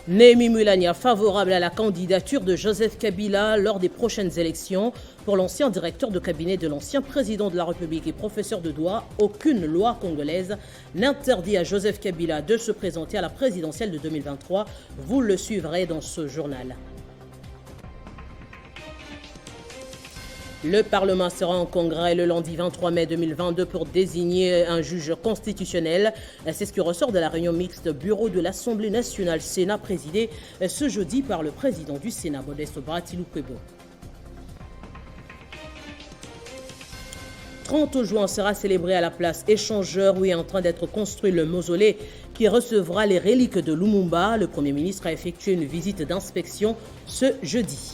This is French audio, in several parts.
Némi Mulania favorable à la candidature de Joseph Kabila lors des prochaines élections. Pour l'ancien directeur de cabinet de l'ancien président de la République et professeur de droit, aucune loi congolaise n'interdit à Joseph Kabila de se présenter à la présidentielle de 2023. Vous le suivrez dans ce journal. Le Parlement sera en congrès le lundi 23 mai 2022 pour désigner un juge constitutionnel. C'est ce qui ressort de la réunion mixte bureau de l'Assemblée nationale Sénat présidée ce jeudi par le président du Sénat, Modeste Bratilou-Kwebo. 30 juin sera célébré à la place Échangeur où est en train d'être construit le mausolée qui recevra les reliques de Lumumba. Le Premier ministre a effectué une visite d'inspection ce jeudi.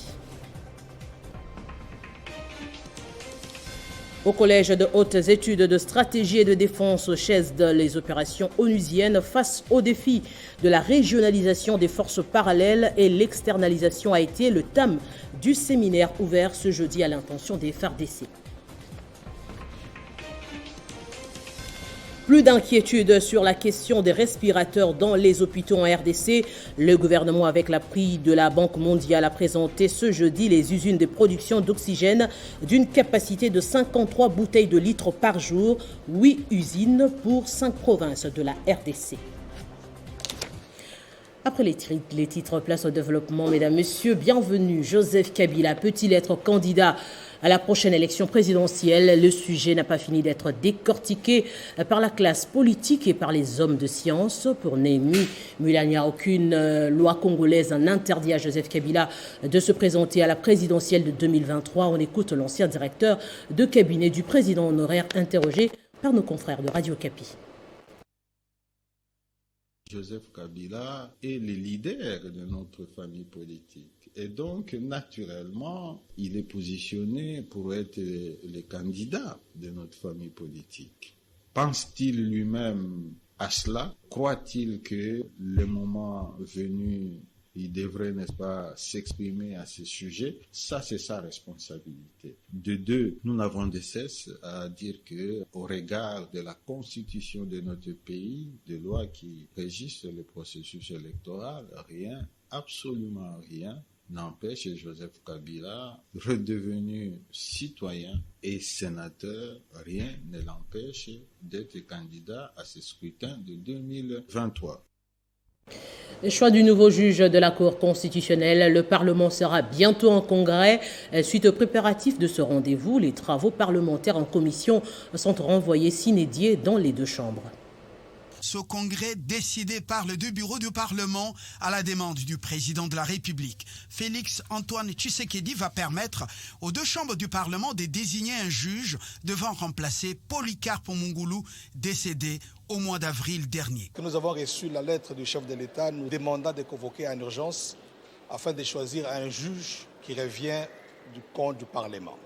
Au Collège de hautes études de stratégie et de défense CHESD, les opérations onusiennes face au défi de la régionalisation des forces parallèles et l'externalisation a été le thème du séminaire ouvert ce jeudi à l'intention des FARDC. Plus d'inquiétude sur la question des respirateurs dans les hôpitaux en RDC. Le gouvernement, avec l'appui de la Banque mondiale, a présenté ce jeudi les usines de production d'oxygène d'une capacité de 53 bouteilles de litres par jour, 8 usines pour 5 provinces de la RDC. Après les titres, place au développement. Mesdames, Messieurs, bienvenue. Joseph Kabila peut-il être candidat à la prochaine élection présidentielle? Le sujet n'a pas fini d'être décortiqué par la classe politique et par les hommes de science. Pour Némi Mulania, aucune loi congolaise n'interdit à Joseph Kabila de se présenter à la présidentielle de 2023. On écoute l'ancien directeur de cabinet du président honoraire interrogé par nos confrères de Radio Kapi. Joseph Kabila est le leader de notre famille politique. Et donc, naturellement, il est positionné pour être le candidat de notre famille politique. Pense-t-il lui-même à cela? Croit-il que le moment venu, il devrait, n'est-ce pas, s'exprimer à ce sujet? Ça, c'est sa responsabilité. De deux, nous n'avons de cesse à dire que, au regard de la constitution de notre pays, des lois qui régissent le processus électoral, rien, absolument rien, n'empêche Joseph Kabila, redevenu citoyen et sénateur, rien ne l'empêche d'être candidat à ce scrutin de 2023. Le choix du nouveau juge de la Cour constitutionnelle, le Parlement sera bientôt en congrès. Suite aux préparatifs de ce rendez-vous, les travaux parlementaires en commission sont renvoyés sine die dans les deux chambres. Ce congrès décidé par les deux bureaux du Parlement à la demande du président de la République, Félix Antoine Tshisekedi, va permettre aux deux chambres du Parlement de désigner un juge devant remplacer Polycarpe Mungulu, décédé au mois d'avril dernier. Nous avons reçu la lettre du chef de l'État nous demandant de convoquer en urgence afin de choisir un juge qui revient du compte du Parlement.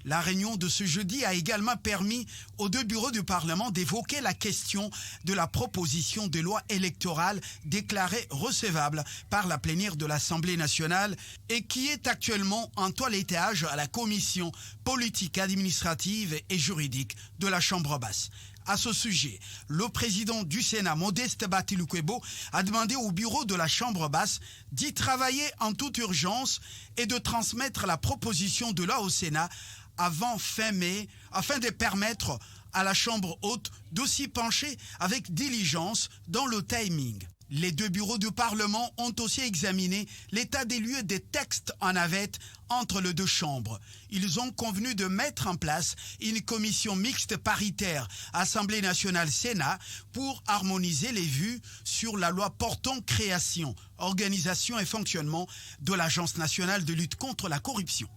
La réunion de ce jeudi a également permis aux deux bureaux du Parlement d'évoquer la question de la proposition de loi électorale déclarée recevable par la plénière de l'Assemblée nationale et qui est actuellement en toilettage à la commission politique, administrative et juridique de la Chambre basse. À ce sujet, le président du Sénat, Modeste Bratilou-Kwebo, a demandé au bureau de la Chambre basse d'y travailler en toute urgence et de transmettre la proposition de loi au Sénat avant fin mai, afin de permettre à la Chambre haute de s'y pencher avec diligence dans le timing. Les deux bureaux du Parlement ont aussi examiné l'état des lieux des textes en navette entre les deux chambres. Ils ont convenu de mettre en place une commission mixte paritaire Assemblée nationale-Sénat pour harmoniser les vues sur la loi portant création, organisation et fonctionnement de l'Agence nationale de lutte contre la corruption.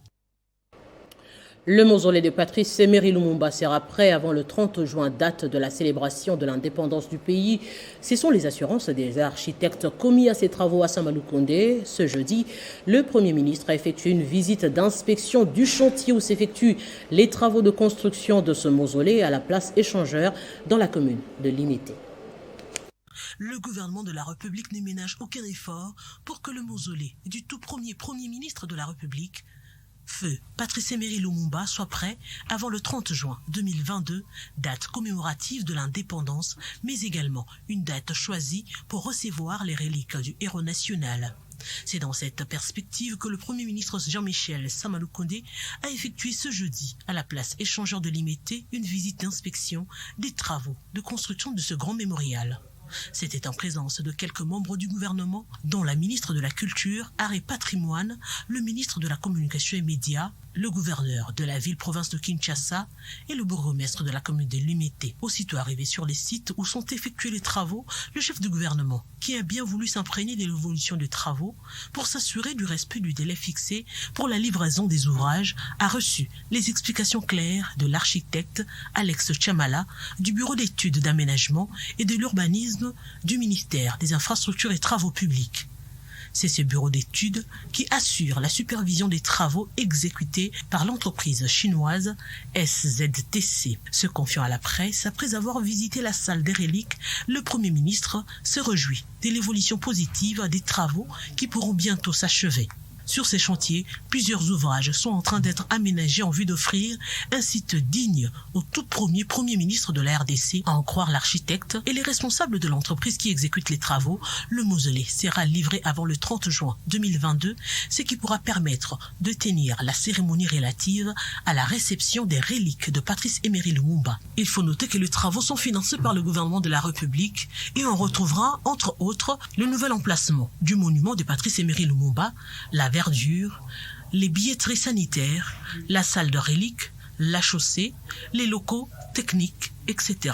Le mausolée de Patrice Emery Lumumba sera prêt avant le 30 juin, date de la célébration de l'indépendance du pays. Ce sont les assurances des architectes commis à ces travaux à Saint-Malou-Kondé. Ce jeudi, le Premier ministre a effectué une visite d'inspection du chantier où s'effectuent les travaux de construction de ce mausolée à la place Échangeur dans la commune de Limité. Le gouvernement de la République ne ménage aucun effort pour que le mausolée du tout premier ministre de la République Feu Patrice Emery Lumumba soit prêt avant le 30 juin 2022, date commémorative de l'indépendance, mais également une date choisie pour recevoir les reliques du héros national. C'est dans cette perspective que le Premier ministre Jean-Michel Samaloukonde a effectué ce jeudi, à la place échangeur de Limete, une visite d'inspection des travaux de construction de ce grand mémorial. C'était en présence de quelques membres du gouvernement, dont la ministre de la Culture, Art et Patrimoine, le ministre de la Communication et Médias, le gouverneur de la ville-province de Kinshasa et le bourgmestre de la commune de Limete. Aussitôt arrivé sur les sites où sont effectués les travaux, le chef du gouvernement, qui a bien voulu s'imprégner de l'évolution des travaux pour s'assurer du respect du délai fixé pour la livraison des ouvrages, a reçu les explications claires de l'architecte Alex Chamala du bureau d'études d'aménagement et de l'urbanisme du ministère des Infrastructures et Travaux publics. C'est ce bureau d'études qui assure la supervision des travaux exécutés par l'entreprise chinoise SZTC. Se confiant à la presse, après avoir visité la salle des reliques, le Premier ministre se réjouit de l'évolution positive des travaux qui pourront bientôt s'achever. Sur ces chantiers, plusieurs ouvrages sont en train d'être aménagés en vue d'offrir un site digne au tout premier Premier ministre de la RDC, à en croire l'architecte et les responsables de l'entreprise qui exécute les travaux. Le mausolée sera livré avant le 30 juin 2022, ce qui pourra permettre de tenir la cérémonie relative à la réception des reliques de Patrice Emery Lumumba. Il faut noter que les travaux sont financés par le gouvernement de la République et on retrouvera, entre autres, le nouvel emplacement du monument de Patrice Emery Lumumba, la verdure, les billetteries sanitaires, la salle de reliques, la chaussée, les locaux techniques, etc.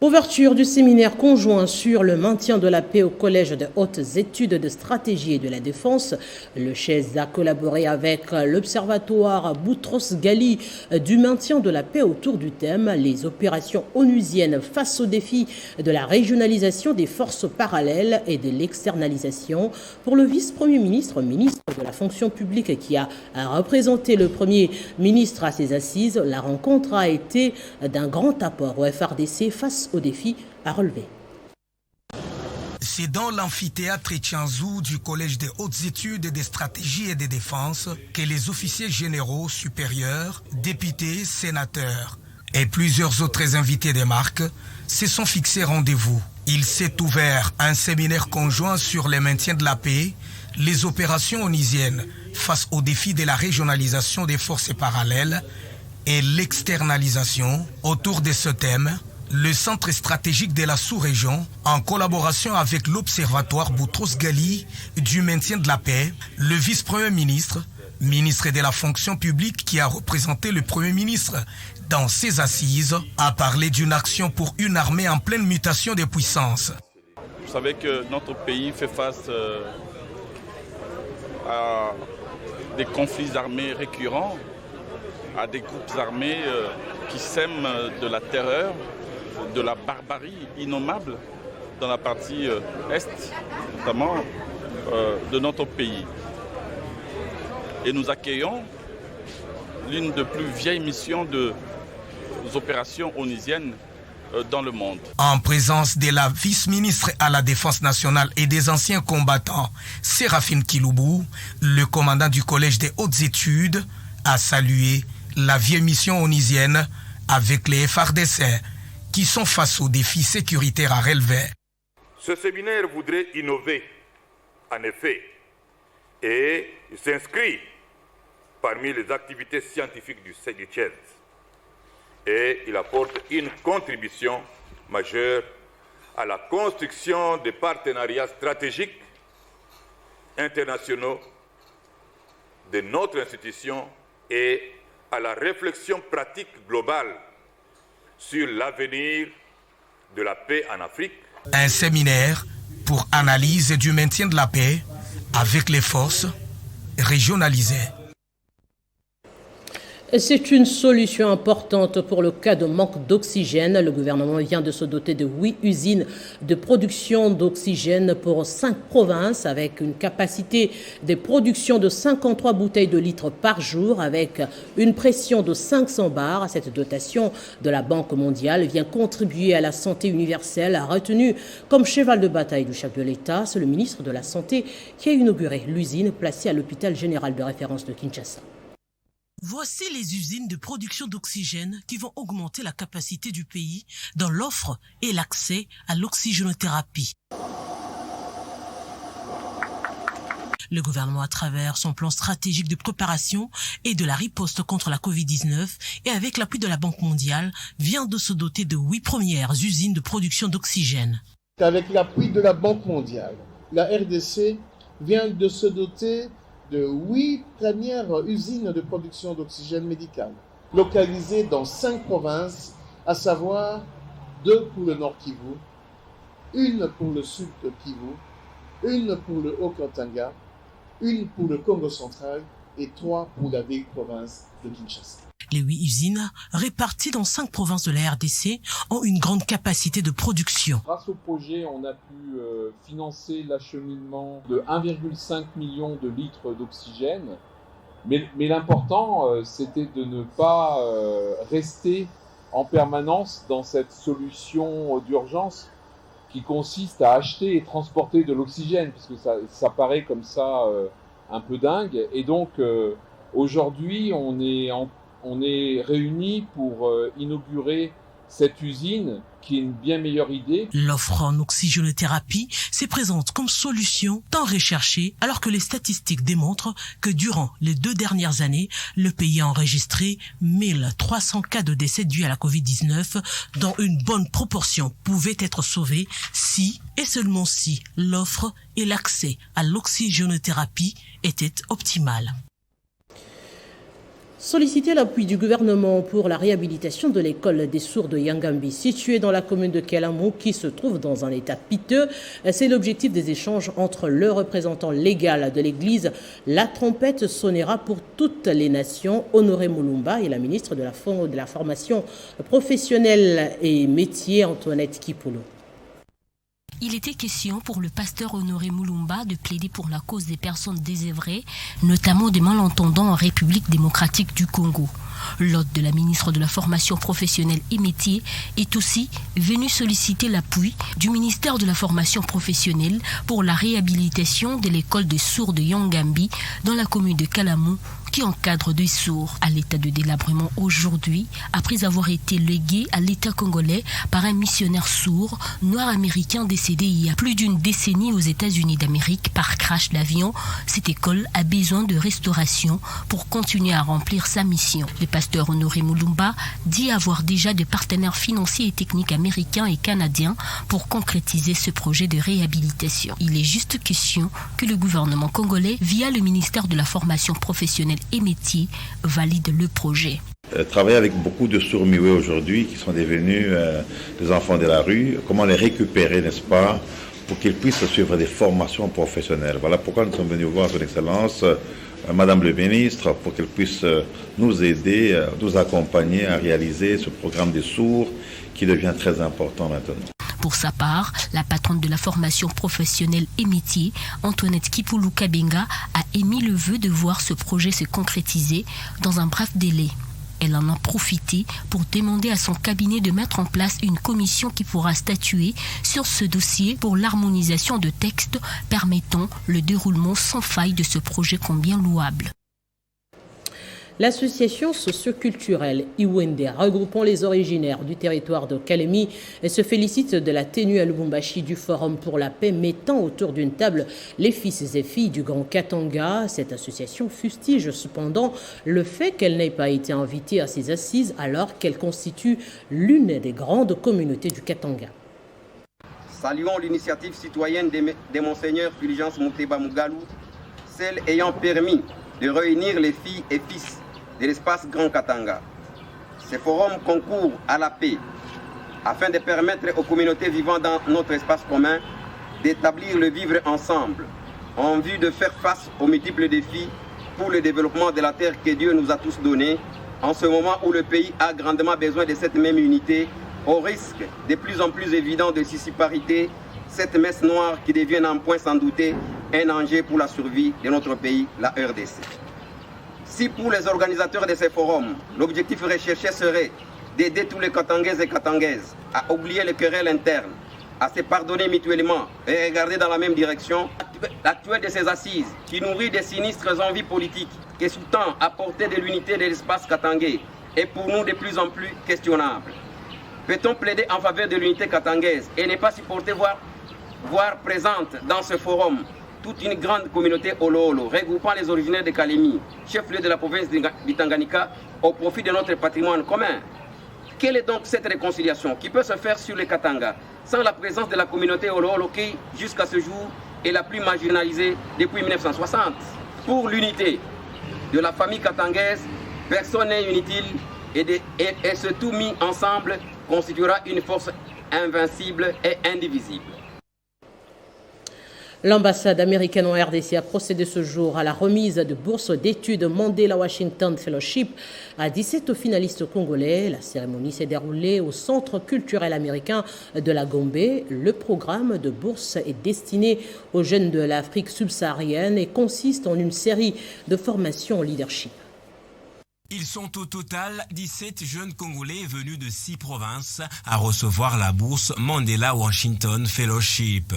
Ouverture du séminaire conjoint sur le maintien de la paix au Collège de hautes études de stratégie et de la défense. Le CHES a collaboré avec l'Observatoire Boutros Ghali du maintien de la paix autour du thème « Les opérations onusiennes face aux défis de la régionalisation des forces parallèles et de l'externalisation ». Pour le vice-premier ministre, ministre de la fonction publique qui a représenté le Premier ministre à ses assises, la rencontre a été d'un grand apport au FRDC face aux défis à relever. C'est dans l'amphithéâtre Etianzou du Collège des hautes études des stratégies et des défenses que les officiers généraux supérieurs, députés, sénateurs et plusieurs autres invités des marques se sont fixés rendez-vous. Il s'est ouvert un séminaire conjoint sur le maintien de la paix, les opérations onusiennes face aux défis de la régionalisation des forces parallèles et l'externalisation. Autour de ce thème, le Centre stratégique de la sous-région, en collaboration avec l'Observatoire Boutros Ghali du maintien de la paix, le vice-premier ministre, ministre de la fonction publique qui a représenté le Premier ministre dans ses assises, a parlé d'une action pour une armée en pleine mutation des puissances. Vous savez que notre pays fait face à des conflits armés récurrents, à des groupes armés qui sèment de la terreur, de la barbarie innommable dans la partie est, notamment de notre pays. Et nous accueillons l'une des plus vieilles missions de opérations onusiennes dans le monde. En présence de la vice-ministre à la Défense nationale et des anciens combattants, Séraphine Kiloubou, le commandant du Collège des hautes études, a salué la vieille mission onusienne avec les FARDC qui sont face aux défis sécuritaires à relever. Ce séminaire voudrait innover, en effet, et il s'inscrit parmi les activités scientifiques du CEDICHES. Et il apporte une contribution majeure à la construction des partenariats stratégiques internationaux de notre institution et à la réflexion pratique globale sur l'avenir de la paix en Afrique. Un séminaire pour analyse du maintien de la paix avec les forces régionalisées. C'est une solution importante pour le cas de manque d'oxygène. Le gouvernement vient de se doter de 8 usines de production d'oxygène pour 5 provinces avec une capacité de production de 53 bouteilles de litres par jour avec une pression de 500 bars. Cette dotation de la Banque mondiale vient contribuer à la santé universelle, retenue comme cheval de bataille du chef de l'État. C'est le ministre de la Santé qui a inauguré l'usine placée à l'hôpital général de référence de Kinshasa. Voici les usines de production d'oxygène qui vont augmenter la capacité du pays dans l'offre et l'accès à l'oxygénothérapie. Le gouvernement, à travers son plan stratégique de préparation et de la riposte contre la Covid-19 et avec l'appui de la Banque mondiale, vient de se doter de 8 premières usines de production d'oxygène. Avec l'appui de la Banque mondiale, la RDC vient de se doter de 8 premières usines de production d'oxygène médical, localisées dans 5 provinces, à savoir 2 pour le Nord Kivu, 1 pour le Sud Kivu, 1 pour le Haut-Katanga, 1 pour le Congo central et 3 pour la vieille province de Kinshasa. Les 8 usines, réparties dans 5 provinces de la RDC, ont une grande capacité de production. Grâce au projet, on a pu financer l'acheminement de 1,5 million de litres d'oxygène. Mais l'important, c'était de ne pas rester en permanence dans cette solution d'urgence qui consiste à acheter et transporter de l'oxygène, parce que ça paraît comme ça un peu dingue. Et donc, aujourd'hui, on est réunis pour inaugurer cette usine qui est une bien meilleure idée. L'offre en oxygénothérapie se présente comme solution tant recherchée alors que les statistiques démontrent que durant les 2 dernières années, le pays a enregistré 1300 cas de décès dus à la Covid-19 dont une bonne proportion pouvait être sauvée si et seulement si l'offre et l'accès à l'oxygénothérapie étaient optimales. Solliciter l'appui du gouvernement pour la réhabilitation de l'école des sourds de Yangambi, située dans la commune de Kalamou, qui se trouve dans un état piteux. C'est l'objectif des échanges entre le représentant légal de l'église. La trompette sonnera pour toutes les nations. Honoré Moulumba et la ministre de la formation professionnelle et métier, Antoinette Kipolo. Il était question pour le pasteur Honoré Moulumba de plaider pour la cause des personnes désœuvrées, notamment des malentendants en République démocratique du Congo. L'hôte de la ministre de la Formation professionnelle et métier est aussi venu solliciter l'appui du ministère de la Formation professionnelle pour la réhabilitation de l'école des sourds de Yangambi dans la commune de Kalamou, qui encadre des sourds à l'état de délabrement aujourd'hui, après avoir été légué à l'État congolais par un missionnaire sourd noir américain décédé il y a plus d'une décennie aux États-Unis d'Amérique par crash d'avion. Cette école a besoin de restauration pour continuer à remplir sa mission. Le pasteur Honoré Moulumba dit avoir déjà des partenaires financiers et techniques américains et canadiens pour concrétiser ce projet de réhabilitation. Il est juste question que le gouvernement congolais, via le ministère de la Formation professionnelle et métiers, valide le projet. Travailler avec beaucoup de sourds muets aujourd'hui qui sont devenus des enfants de la rue, comment les récupérer, n'est-ce pas, pour qu'ils puissent suivre des formations professionnelles. Voilà pourquoi nous sommes venus voir son Excellence, Madame le ministre, pour qu'elle puisse nous aider, nous accompagner à réaliser ce programme des sourds qui devient très important maintenant. Pour sa part, la patronne de la formation professionnelle et métier, Antoinette Kipulu Kabenga, a émis le vœu de voir ce projet se concrétiser dans un bref délai. Elle en a profité pour demander à son cabinet de mettre en place une commission qui pourra statuer sur ce dossier pour l'harmonisation de textes permettant le déroulement sans faille de ce projet combien louable. L'association socioculturelle Iwende, regroupant les originaires du territoire de Kalemi, se félicite de la tenue à Lubumbashi du Forum pour la paix, mettant autour d'une table les fils et filles du Grand Katanga. Cette association fustige cependant le fait qu'elle n'ait pas été invitée à ces assises alors qu'elle constitue l'une des grandes communautés du Katanga. Saluons l'initiative citoyenne de Monseigneur Fulgence Muteba Mugalu, celle ayant permis de réunir les filles et fils de l'espace Grand Katanga. Ces forums concourent à la paix afin de permettre aux communautés vivant dans notre espace commun d'établir le vivre ensemble en vue de faire face aux multiples défis pour le développement de la terre que Dieu nous a tous donnée en ce moment où le pays a grandement besoin de cette même unité, au risque de plus en plus évident de dissiparité, cette messe noire qui devient en point sans douter un enjeu pour la survie de notre pays, la RDC. Si pour les organisateurs de ces forums, l'objectif recherché serait d'aider tous les Katangaises et Katangaises à oublier les querelles internes, à se pardonner mutuellement et regarder dans la même direction, l'actuel de ces assises, qui nourrit des sinistres envies politiques, qui sous-tend à porter de l'unité de l'espace katangais, est pour nous de plus en plus questionnable. Peut-on plaider en faveur de l'unité katangaise et ne pas supporter voir présente dans ce forum toute une grande communauté Olo-Olo, regroupant les originaires de Kalemi, chef-lieu de la province du Tanganyika, au profit de notre patrimoine commun? Quelle est donc cette réconciliation qui peut se faire sur les Katanga sans la présence de la communauté Olo-Olo qui, jusqu'à ce jour, est la plus marginalisée depuis 1960? Pour l'unité de la famille katangaise, personne n'est inutile et ce tout mis ensemble constituera une force invincible et indivisible. L'ambassade américaine en RDC a procédé ce jour à la remise de bourses d'études Mandela Washington Fellowship à 17 finalistes congolais. La cérémonie s'est déroulée au Centre culturel américain de la Gombe. Le programme de bourse est destiné aux jeunes de l'Afrique subsaharienne et consiste en une série de formations en leadership. Ils sont au total 17 jeunes Congolais venus de 6 provinces à recevoir la bourse Mandela Washington Fellowship.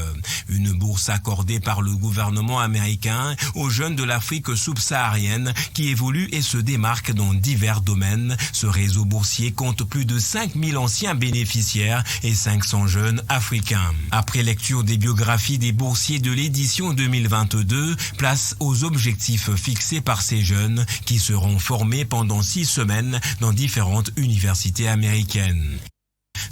Une bourse accordée par le gouvernement américain aux jeunes de l'Afrique subsaharienne qui évoluent et se démarquent dans divers domaines. Ce réseau boursier compte plus de 5000 anciens bénéficiaires et 500 jeunes africains. Après lecture des biographies des boursiers de l'édition 2022, place aux objectifs fixés par ces jeunes qui seront formés pendant 6 semaines dans différentes universités américaines.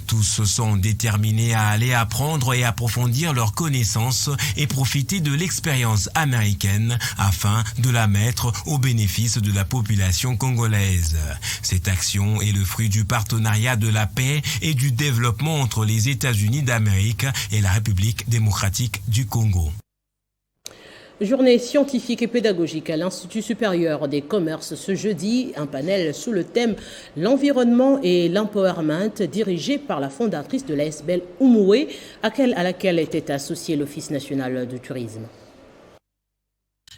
Tous se sont déterminés à aller apprendre et approfondir leurs connaissances et profiter de l'expérience américaine afin de la mettre au bénéfice de la population congolaise. Cette action est le fruit du partenariat de la paix et du développement entre les États-Unis d'Amérique et la République démocratique du Congo. Journée scientifique et pédagogique à l'Institut supérieur des commerces ce jeudi, un panel sous le thème « L'environnement et l'empowerment » dirigé par la fondatrice de l'ASBL Oumoué, à laquelle était associé l'Office national du tourisme.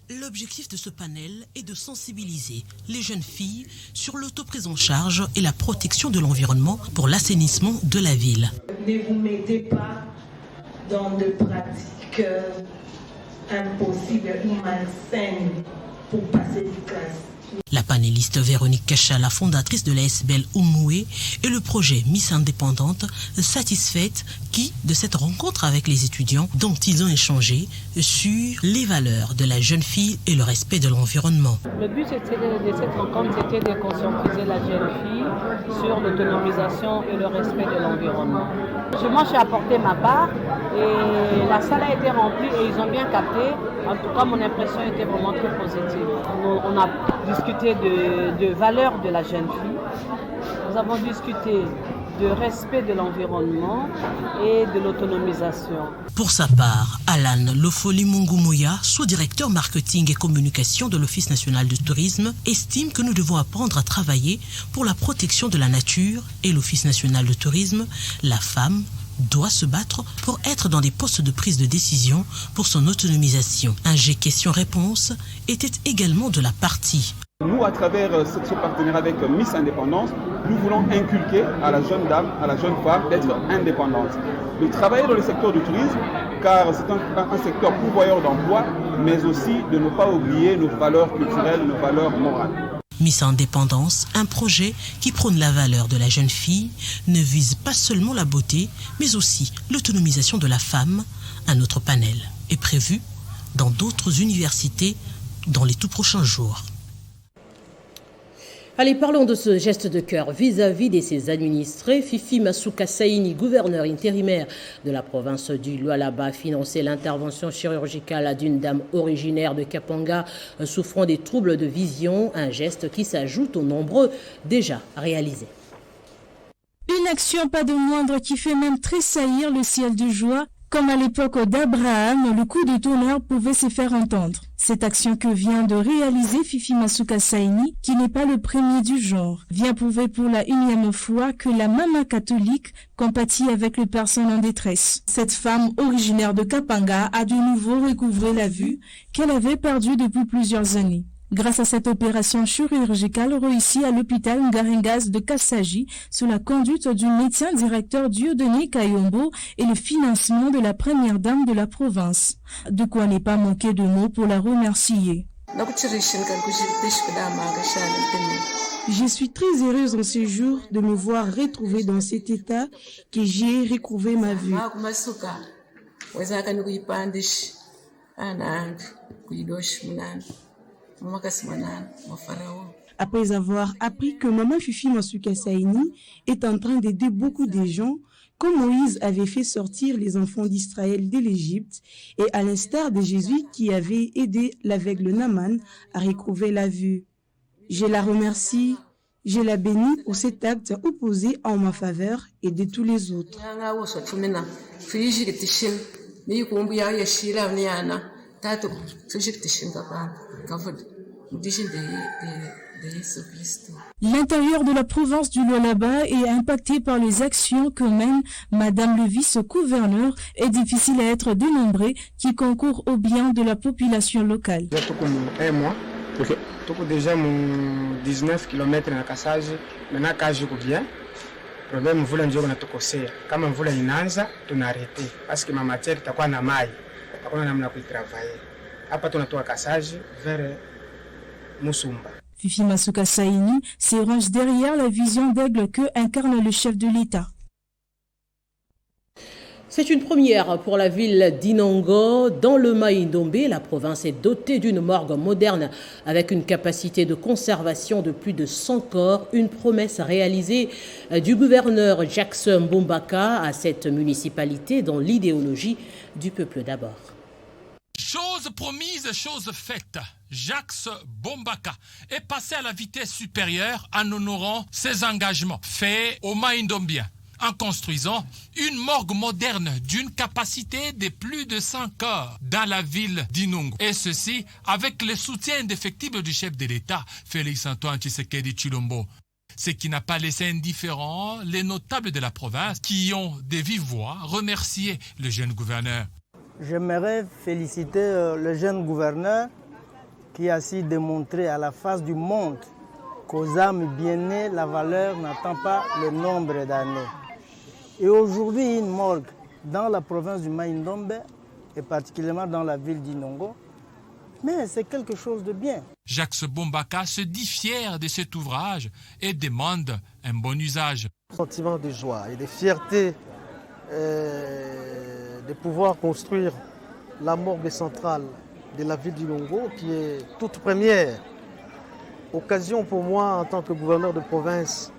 L'objectif de ce panel est de sensibiliser les jeunes filles sur l'autoprise en charge et la protection de l'environnement pour l'assainissement de la ville. Ne vous mettez pas dans de pratiques impossible ou malsaine pour passer des classes. La panéliste Véronique Kachala, fondatrice de l'ASBL Oumoué, et le projet Miss Indépendante, satisfaite de cette rencontre avec les étudiants dont ils ont échangé sur les valeurs de la jeune fille et le respect de l'environnement. Le but de cette rencontre, c'était de conscientiser la jeune fille sur l'autonomisation et le respect de l'environnement. Moi, j'ai apporté ma part et la salle a été remplie et ils ont bien capté. En tout cas, mon impression était vraiment très positive. On a discuté de valeurs de la jeune fille. Nous avons discuté de respect de l'environnement et de l'autonomisation. Pour sa part, Alan Lofoli Mungumuya, sous-directeur marketing et communication de l'Office national du tourisme, estime que nous devons apprendre à travailler pour la protection de la nature et l'Office national du tourisme, la femme doit se battre pour être dans des postes de prise de décision pour son autonomisation. Un G question-réponse était également de la partie. Nous, à travers ce partenariat avec Miss Indépendance, nous voulons inculquer à la jeune dame, à la jeune femme d'être indépendante. De travailler dans le secteur du tourisme, car c'est un secteur pourvoyeur d'emploi, mais aussi de ne pas oublier nos valeurs culturelles, nos valeurs morales. Miss Indépendance, un projet qui prône la valeur de la jeune fille, ne vise pas seulement la beauté, mais aussi l'autonomisation de la femme. Un autre panel est prévu dans d'autres universités dans les tout prochains jours. Allez, parlons de ce geste de cœur vis-à-vis de ses administrés. Fifi Masuka Saini, gouverneur intérimaire de la province du Lualaba, a financé l'intervention chirurgicale d'une dame originaire de Kapanga souffrant des troubles de vision, un geste qui s'ajoute aux nombreux déjà réalisés. Une action pas de moindre qui fait même tressaillir le ciel de joie Comme à l'époque d'Abraham, le coup de tonnerre pouvait se faire entendre. Cette action que vient de réaliser Fifi Masuka Saini, qui n'est pas le premier du genre, vient prouver pour la 1e fois que la maman catholique compatit avec les personnes en détresse. Cette femme originaire de Kapanga a de nouveau recouvré la vue qu'elle avait perdue depuis plusieurs années. Grâce à cette opération chirurgicale réussie à l'hôpital Ngarengas de Kassaji, sous la conduite du médecin directeur Dieudonné Kayombo et le financement de la première dame de la province. De quoi n'est pas manquer de mots pour la remercier. Je suis très heureuse en ce jour de me voir retrouvée dans cet état que j'ai retrouvé ma vue. Après avoir appris que maman Fifi Masuka Saini est en train d'aider beaucoup de gens, comme Moïse avait fait sortir les enfants d'Israël de l'Égypte, et à l'instar de Jésus qui avait aidé l'aveugle Naaman à recouvrer la vue. Je la remercie, je la bénis pour cet acte opposé en ma faveur et de tous les autres. L'intérieur de la province du Lualaba est impacté par les actions que mène Madame le vice-gouverneur et difficile à être dénombré qui concourt au bien de la population locale. Déjà mon 19 km na Kassaji, maintenant quand je reviens, problème mvula ndio natukosea. Kama mvula inaanza tunarete parce que ma matière itakuwa na mai. Hakuna namna kuitravailler. Hapa tunatoka Kassaji vers Musumba. Fifi Masuka Saini se range derrière la vision d'aigle que incarne le chef de l'État. C'est une première pour la ville d'Inongo. Dans le Mai-Ndombe, la province est dotée d'une morgue moderne avec une capacité de conservation de plus de 100 corps. Une promesse réalisée du gouverneur Jacques Mbombaka à cette municipalité dans l'idéologie du peuple d'abord. Chose promise, chose faite. Jacques Mbombaka est passé à la vitesse supérieure en honorant ses engagements faits au Mai-Ndombien, en construisant une morgue moderne d'une capacité de plus de 100 corps dans la ville d'Inongo. Et ceci avec le soutien indéfectible du chef de l'État, Félix-Antoine Tshisekedi Tshilombo. Ce qui n'a pas laissé indifférents les notables de la province qui ont de vive voix remercié le jeune gouverneur. J'aimerais féliciter le jeune gouverneur qui a su démontrer à la face du monde qu'aux âmes bien nées, la valeur n'attend pas le nombre d'années. Et aujourd'hui, une morgue dans la province du Mai-Ndombe, et particulièrement dans la ville d'Inongo, mais c'est quelque chose de bien. Jacques Mbombaka se dit fier de cet ouvrage et demande un bon usage. Sentiment de joie et de fierté de pouvoir construire la morgue centrale de la ville d'Inongo, qui est toute première. Occasion pour moi, en tant que gouverneur de province,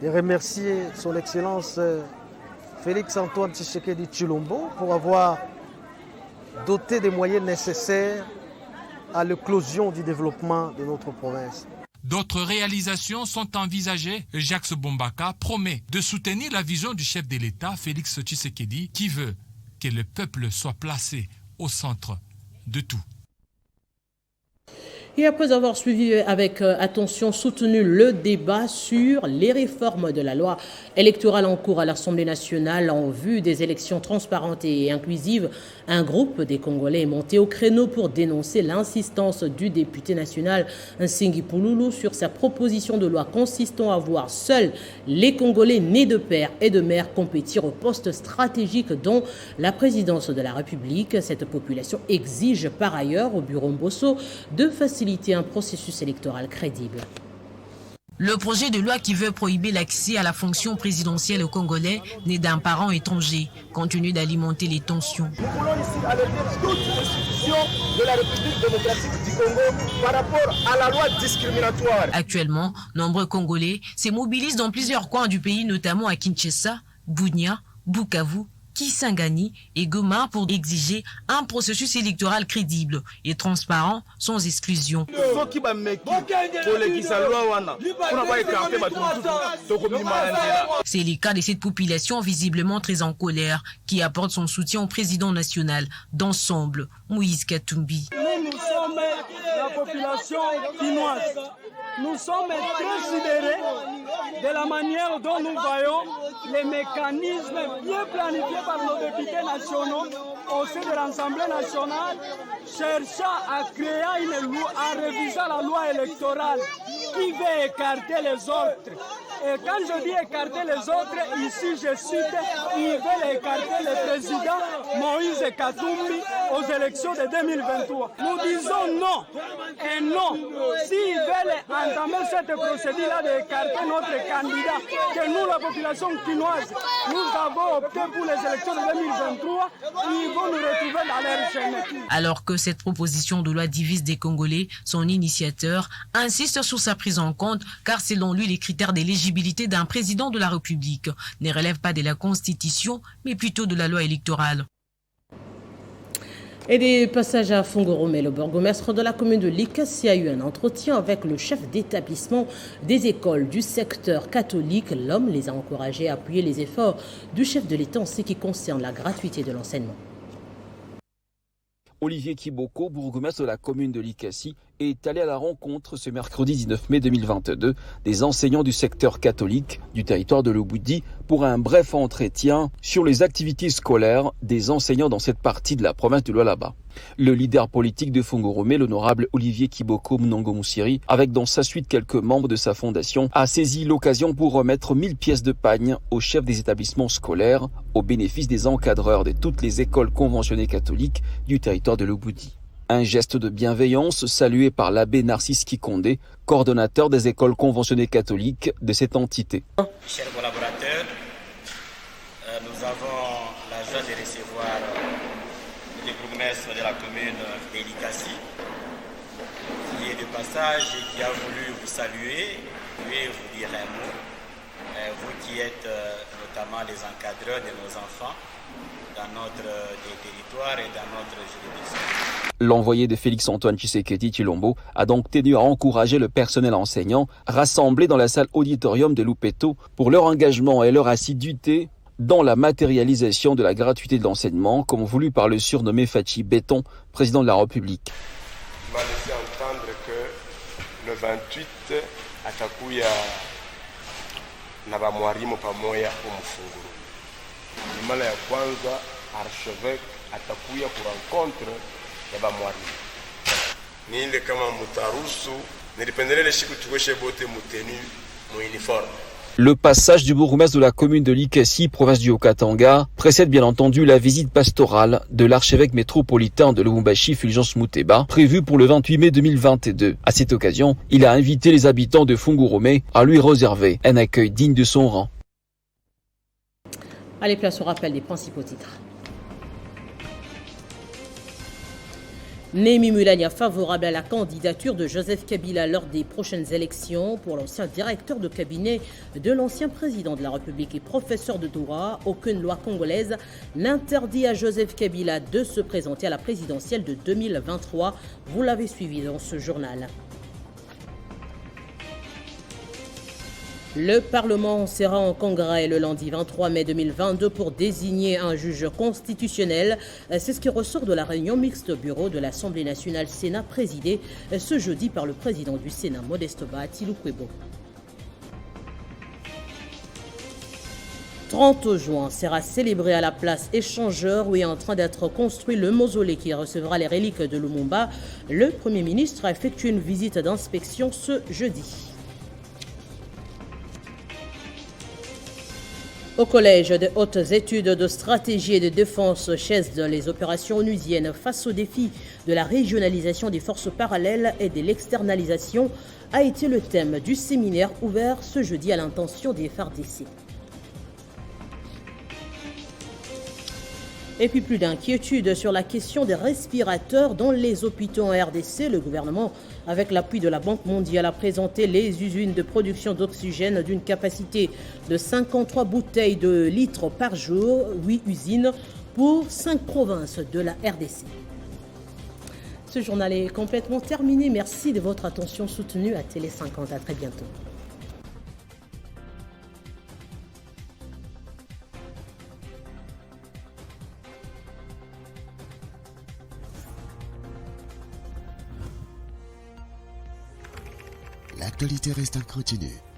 de remercier son Excellence Félix-Antoine Tshisekedi Tshilombo pour avoir doté des moyens nécessaires à l'éclosion du développement de notre province. D'autres réalisations sont envisagées. Jacques Mbombaka promet de soutenir la vision du chef de l'État, Félix Tshisekedi, qui veut que le peuple soit placé au centre de tout. Et après avoir suivi avec attention, soutenu le débat sur les réformes de la loi électorale en cours à l'Assemblée nationale en vue des élections transparentes et inclusives, un groupe des Congolais est monté au créneau pour dénoncer l'insistance du député national Nsingi Pouloulou sur sa proposition de loi consistant à voir seuls les Congolais nés de père et de mère compétir au poste stratégique dont la présidence de la République. Cette population exige par ailleurs au bureau Mbosso de faciliter un processus électoral crédible. Le projet de loi qui veut prohiber l'accès à la fonction présidentielle aux Congolais nés d'un parent étranger continue d'alimenter les tensions. Nous voulons ici alerter toutes les institutions de la République démocratique du Congo par rapport à la loi discriminatoire. Actuellement, nombreux Congolais se mobilisent dans plusieurs coins du pays, notamment à Kinshasa, Bunia, Bukavu, Kisangani et Goma pour exiger un processus électoral crédible et transparent sans exclusion. C'est le cas de cette population visiblement très en colère qui apporte son soutien au président national d'ensemble, Moïse Katumbi. Nous sommes la population quinoise. Nous sommes très sidérés de la manière dont nous voyons les mécanismes bien planifiés par nos députés nationaux au sein de l'Assemblée nationale, cherchant à créer à réviser la loi électorale qui veut écarter les autres. Et quand je dis écarter les autres, ici je cite, ils veulent écarter le président Moïse Katumbi aux élections de 2023. Nous disons non et non. S'ils veulent entamer cette procédure-là d'écarter notre candidat, que nous, la population quinoise, nous avons opté pour les élections de 2023, ils vont nous retrouver dans leur chaîne. Alors que cette proposition de loi divise des Congolais, son initiateur insiste sur sa prise en compte, car selon lui, les critères d'éligibilité d'un président de la République ne relèvent pas de la Constitution, mais plutôt de la loi électorale. Et des passages à Fongoromé, le bourgmestre de la commune de Likasi a eu un entretien avec le chef d'établissement des écoles du secteur catholique. L'homme les a encouragés à appuyer les efforts du chef de l'État en ce qui concerne la gratuité de l'enseignement. Olivier Kiboko, bourgmestre de la commune de Likasi, est allé à la rencontre ce mercredi 19 mai 2022 des enseignants du secteur catholique du territoire de Lubudi pour un bref entretien sur les activités scolaires des enseignants dans cette partie de la province de Lualaba. Le leader politique de Fongoromé, l'honorable Olivier Kiboko Mnongo Moussiri, avec dans sa suite quelques membres de sa fondation, a saisi l'occasion pour remettre 1000 pièces de pagne aux chefs des établissements scolaires au bénéfice des encadreurs de toutes les écoles conventionnées catholiques du territoire de Lubudi. Un geste de bienveillance salué par l'abbé Narcisse Kikondé, coordonnateur des écoles conventionnées catholiques de cette entité. Chers collaborateurs, nous avons la joie de recevoir le bourgmestre de la commune d'Elikasi, qui est de passage et qui a voulu vous saluer et vous dire un mot. Vous qui êtes notamment les encadreurs de nos enfants dans notre territoire et dans notre juridiction. L'envoyé de Félix-Antoine Tshisekedi Tshilombo a donc tenu à encourager le personnel enseignant rassemblé dans la salle auditorium de Lupeto pour leur engagement et leur assiduité dans la matérialisation de la gratuité de l'enseignement, comme voulu par le surnommé Fachi Béton, président de la République. Il m'a laissé entendre que le 28 atakuya na bamwarimu pamoja kumfunguru. Mara ya kwanza archevêque atakuya kurencontre ya bamwarimu. Niile kama mutarusu nilipendelea siku tuweshe bote mutenu mu uniforme. Le passage du bourgmestre de la commune de Likasi, province du Haut-Katanga, précède bien entendu la visite pastorale de l'archevêque métropolitain de Lubumbashi, Fulgence Muteba, prévue pour le 28 mai 2022. À cette occasion, il a invité les habitants de Fongoromé à lui réserver un accueil digne de son rang. Allez, place au rappel des principaux titres. Némi Mulania favorable à la candidature de Joseph Kabila lors des prochaines élections. Pour l'ancien directeur de cabinet de l'ancien président de la République et professeur de droit, aucune loi congolaise n'interdit à Joseph Kabila de se présenter à la présidentielle de 2023. Vous l'avez suivi dans ce journal. Le Parlement sera en congrès le lundi 23 mai 2022 pour désigner un juge constitutionnel. C'est ce qui ressort de la réunion mixte bureau de l'Assemblée nationale Sénat présidée ce jeudi par le président du Sénat, Modeste Bahati-Lukwebo. 30 juin sera célébré à la place Échangeur où est en train d'être construit le mausolée qui recevra les reliques de Lumumba. Le Premier ministre a effectué une visite d'inspection ce jeudi. Au Collège de hautes études de stratégie et de défense chaise les opérations onusiennes face au défi de la régionalisation des forces parallèles et de l'externalisation a été le thème du séminaire ouvert ce jeudi à l'intention des FARDC. Et puis plus d'inquiétude sur la question des respirateurs dans les hôpitaux en RDC. Le gouvernement, avec l'appui de la Banque mondiale, a présenté les usines de production d'oxygène d'une capacité de 53 bouteilles de litres par jour, 8 usines pour 5 provinces de la RDC. Ce journal est complètement terminé. Merci de votre attention soutenue à Télé 50. À très bientôt. L'actualité reste incontinue.